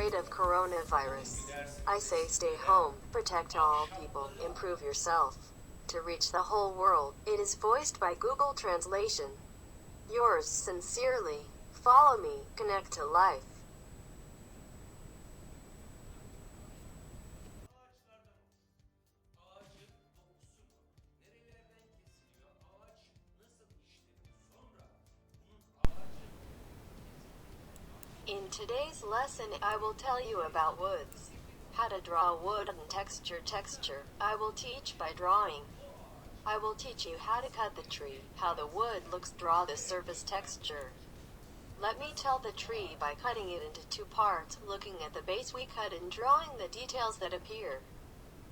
afraid of coronavirus. I say stay home, protect all people, improve yourself. To reach the whole world. It is voiced by Google Translation. Yours sincerely. Follow me, connect to life. In today's lesson, I will tell you about woods. How to draw wood and texture. I will teach by drawing. I will teach you how to cut the tree, how the wood looks, draw the surface texture. Let me tell the tree by cutting it into two parts, looking at the base we cut and drawing the details that appear.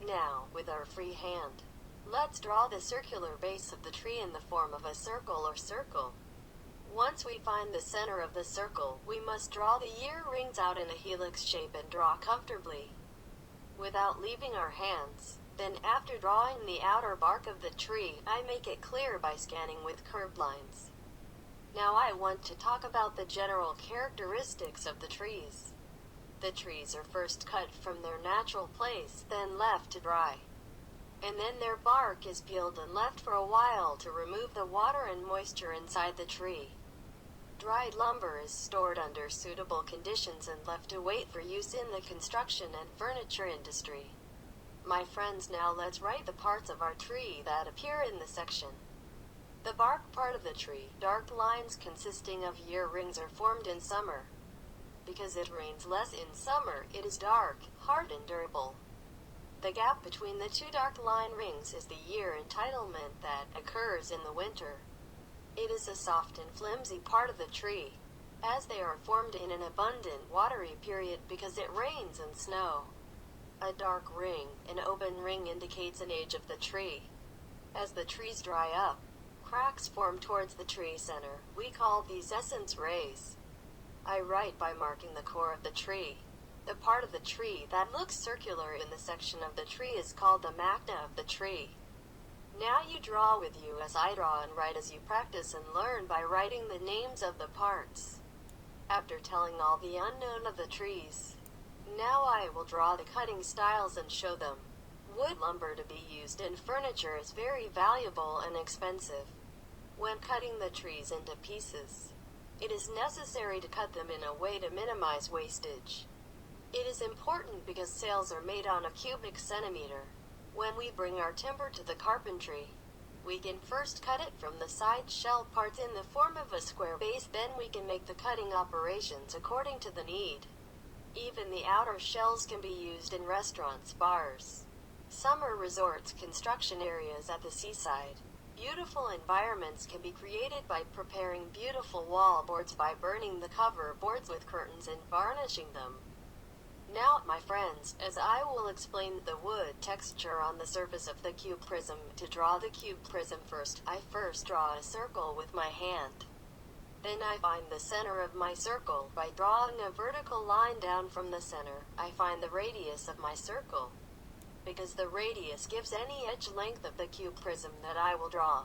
Now, with our free hand, let's draw the circular base of the tree in the form of a circle or circle. Once we find the center of the circle, we must draw the ear rings out in a helix shape and draw comfortably, without leaving our hands. Then after drawing the outer bark of the tree, I make it clear by scanning with curved lines. Now I want to talk about the general characteristics of the trees. The trees are first cut from their natural place, then left to dry. And then their bark is peeled and left for a while to remove the water and moisture inside the tree. Dried lumber is stored under suitable conditions and left to wait for use in the construction and furniture industry. My friends, now let's write the parts of our tree that appear in the section. The bark part of the tree, dark lines consisting of ear rings are formed in summer. Because it rains less in summer, it is dark, hard and durable. The gap between the two dark line rings is the ear entitlement that occurs in the winter. It is a soft and flimsy part of the tree, as they are formed in an abundant watery period because it rains and snow. A dark ring, an open ring, indicates an age of the tree. As the trees dry up, cracks form towards the tree center. We call these essence rays. I write by marking the core of the tree. The part of the tree that looks circular in the section of the tree is called the magna of the tree. Now you draw with you as I draw and write as you practice and learn by writing the names of the parts. After telling all the unknown of the trees, now I will draw the cutting styles and show them. Wood lumber to be used in furniture is very valuable and expensive. When cutting the trees into pieces, it is necessary to cut them in a way to minimize wastage. It is important because sales are made on a cubic centimeter. When we bring our timber to the carpentry, we can first cut it from the side shell parts in the form of a square base, then we can make the cutting operations according to the need. Even the outer shells can be used in restaurants, bars, summer resorts, construction areas at the seaside. Beautiful environments can be created by preparing beautiful wall boards by burning the cover boards with curtains and varnishing them. Now, my friends, as I will explain the wood texture on the surface of the cube prism. To draw the cube prism I first draw a circle with my hand. Then I find the center of my circle. By drawing a vertical line down from the center, I find the radius of my circle, because the radius gives any edge length of the cube prism that I will draw.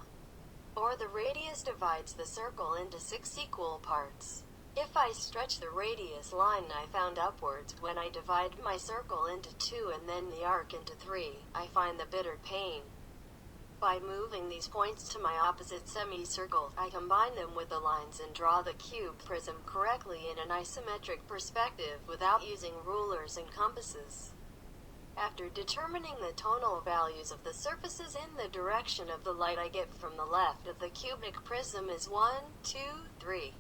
Or the radius divides the circle into 6 equal parts. If I stretch the radius line I found upwards, when I divide my circle into 2 and then the arc into 3, I find the bitter pain. By moving these points to my opposite semicircle, I combine them with the lines and draw the cube prism correctly in an isometric perspective without using rulers and compasses. After determining the tonal values of the surfaces in the direction of the light I get from the left of the cubic prism is 1, 2, 3.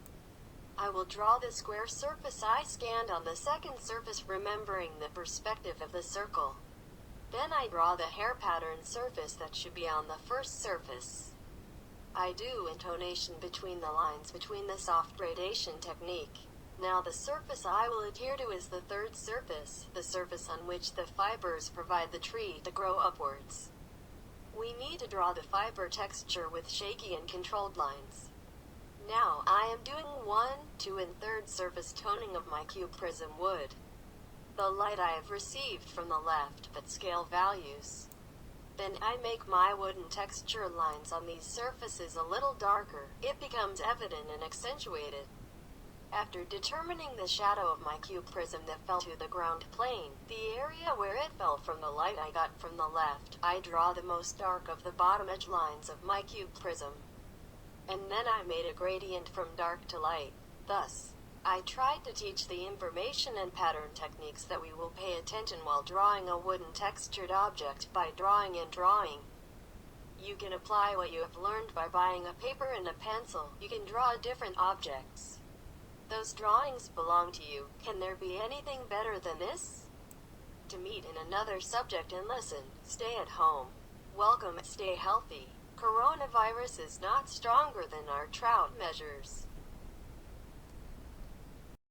I will draw the square surface I scanned on the second surface, remembering the perspective of the circle. Then I draw the hair pattern surface that should be on the first surface. I do intonation between the lines between the soft gradation technique. Now the surface I will adhere to is the third surface, the surface on which the fibers provide the tree to grow upwards. We need to draw the fiber texture with shaky and controlled lines. Now I am doing 1, 2 and third surface toning of my cube prism wood. The light I have received from the left but scale values. Then I make my wooden texture lines on these surfaces a little darker. It becomes evident and accentuated. After determining the shadow of my cube prism that fell to the ground plane, the area where it fell from the light I got from the left, I draw the most dark of the bottom edge lines of my cube prism. And then I made a gradient from dark to light. Thus, I tried to teach the information and pattern techniques that we will pay attention while drawing a wooden textured object by drawing and drawing. You can apply what you have learned by buying a paper and a pencil. You can draw different objects. Those drawings belong to you. Can there be anything better than this? To meet in another subject and lesson, stay at home. Welcome, stay healthy. Coronavirus is not stronger than our trout measures.